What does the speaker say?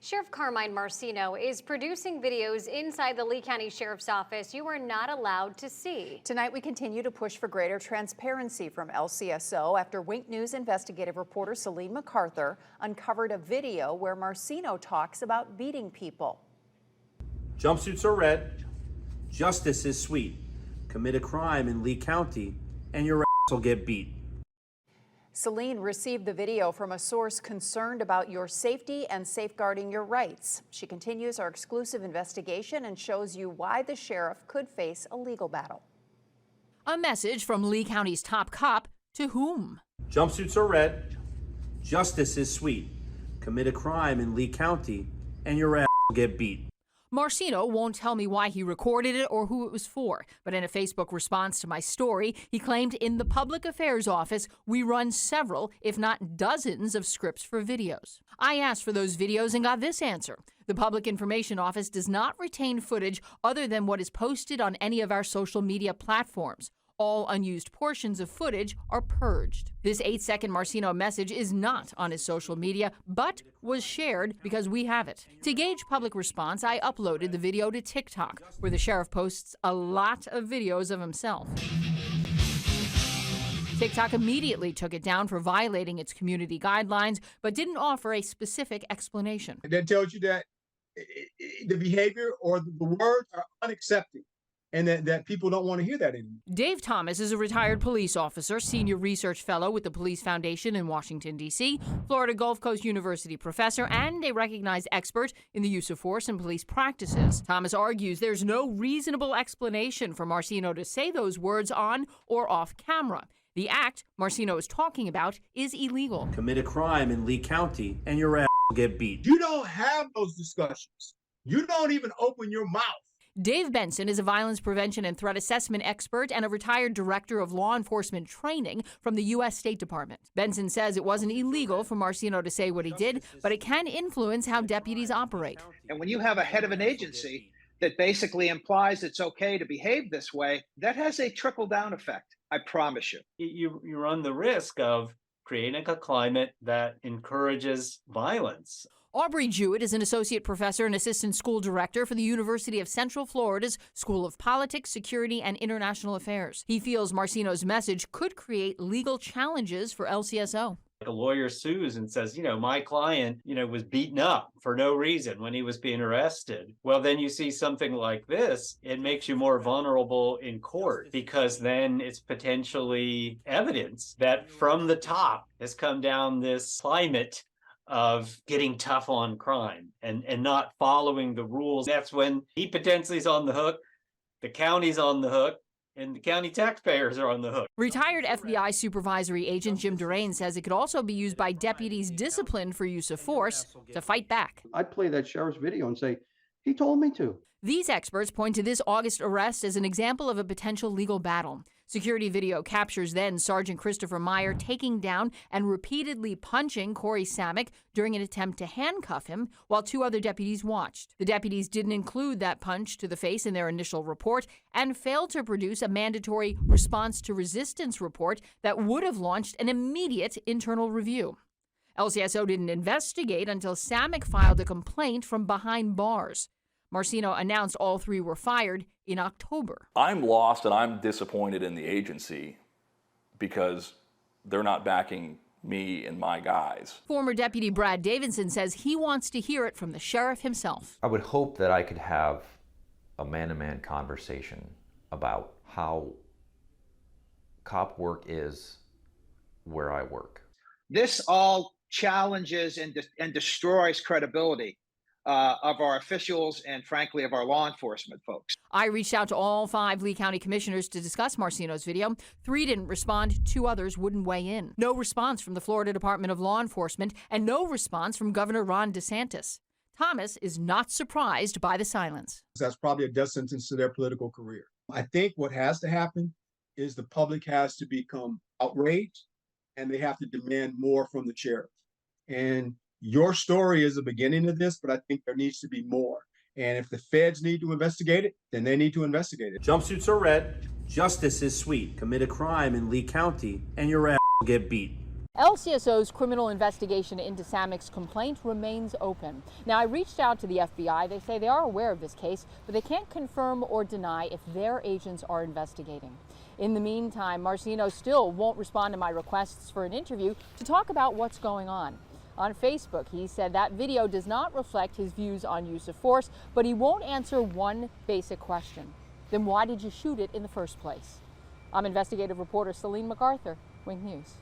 Sheriff Carmine Marceno is producing videos inside the Lee County Sheriff's Office you are not allowed to see. Tonight, we continue to push for greater transparency from LCSO after Wink News investigative reporter Céline McArthur uncovered a video where Marceno talks about beating people. Jumpsuits are red, justice is sweet. Commit a crime in Lee County and your ass will get beat. Céline received the video from a source concerned about your safety and safeguarding your rights. She continues our exclusive investigation and shows you why the sheriff could face a legal battle. A message from Lee County's top cop to whom? Jumpsuits are red, justice is sweet. Commit a crime in Lee County and your ass will get beat. Marceno won't tell me why he recorded it or who it was for, but in a Facebook response to my story, he claimed in the Public Affairs Office, we run several, if not dozens, of scripts for videos. I asked for those videos and got this answer. The Public Information Office does not retain footage other than what is posted on any of our social media platforms. All unused portions of footage are purged. This 8-second Marceno message is not on his social media, but was shared because we have it. To gauge public response, I uploaded the video to TikTok, where the sheriff posts a lot of videos of himself. TikTok immediately took it down for violating its community guidelines, but didn't offer a specific explanation. That tells you that the behavior or the words are unaccepting. And that people don't want to hear that anymore. Dave Thomas is a retired police officer, senior research fellow with the Police Foundation in Washington, D.C., Florida Gulf Coast University professor, and a recognized expert in the use of force and police practices. Thomas argues there's no reasonable explanation for Marceno to say those words on or off camera. The act Marceno is talking about is illegal. Commit a crime in Lee County and your ass will get beat. You don't have those discussions. You don't even open your mouth. Dave Benson is a violence prevention and threat assessment expert and a retired director of law enforcement training from the U.S. State Department. Benson says it wasn't illegal for Marceno to say what he did, but it can influence how deputies operate. And when you have a head of an agency that basically implies it's okay to behave this way, that has a trickle-down effect, I promise you. You run the risk of creating a climate that encourages violence. Aubrey Jewett is an associate professor and assistant school director for the University of Central Florida's School of Politics, Security, and International Affairs. He feels Marceno's message could create legal challenges for LCSO. A lawyer sues and says, my client, was beaten up for no reason when he was being arrested. Well, then you see something like this, it makes you more vulnerable in court because then it's potentially evidence that from the top has come down this climate of getting tough on crime and not following the rules. That's when he potentially is on the hook, the county's on the hook, and the county taxpayers are on the hook. Retired FBI supervisory agent Jim Durain says it could also be used by deputies disciplined for use of force to fight back. I'd play that sheriff's video and say, he told me to. These experts point to this August arrest as an example of a potential legal battle. Security video captures then Sergeant Christopher Meyer taking down and repeatedly punching Corey Samick during an attempt to handcuff him while two other deputies watched. The deputies didn't include that punch to the face in their initial report and failed to produce a mandatory response to resistance report that would have launched an immediate internal review. LCSO didn't investigate until Samick filed a complaint from behind bars. Marceno announced all three were fired in October. I'm lost and I'm disappointed in the agency because they're not backing me and my guys. Former Deputy Brad Davidson says he wants to hear it from the sheriff himself. I would hope that I could have a man-to-man conversation about how cop work is where I work. This all challenges and destroys credibility of our officials and, frankly, of our law enforcement folks. I reached out to all 5 Lee County commissioners to discuss Marceno's video. 3 didn't respond. 2 others wouldn't weigh in. No response from the Florida Department of Law Enforcement and no response from Governor DeSantis. Thomas is not surprised by the silence. That's probably a death sentence to their political career. I think what has to happen is the public has to become outraged and they have to demand more from the sheriff. And your story is the beginning of this, but I think there needs to be more. And if the feds need to investigate it, then they need to investigate it. Jumpsuits are red, justice is sweet. Commit a crime in Lee County and your ass will get beat. LCSO's criminal investigation into Samek's complaint remains open. Now, I reached out to the FBI. They say they are aware of this case, but they can't confirm or deny if their agents are investigating. In the meantime, Marceno still won't respond to my requests for an interview to talk about what's going on. On Facebook, he said that video does not reflect his views on use of force, but he won't answer one basic question. Then why did you shoot it in the first place? I'm investigative reporter Céline McArthur, Wink News.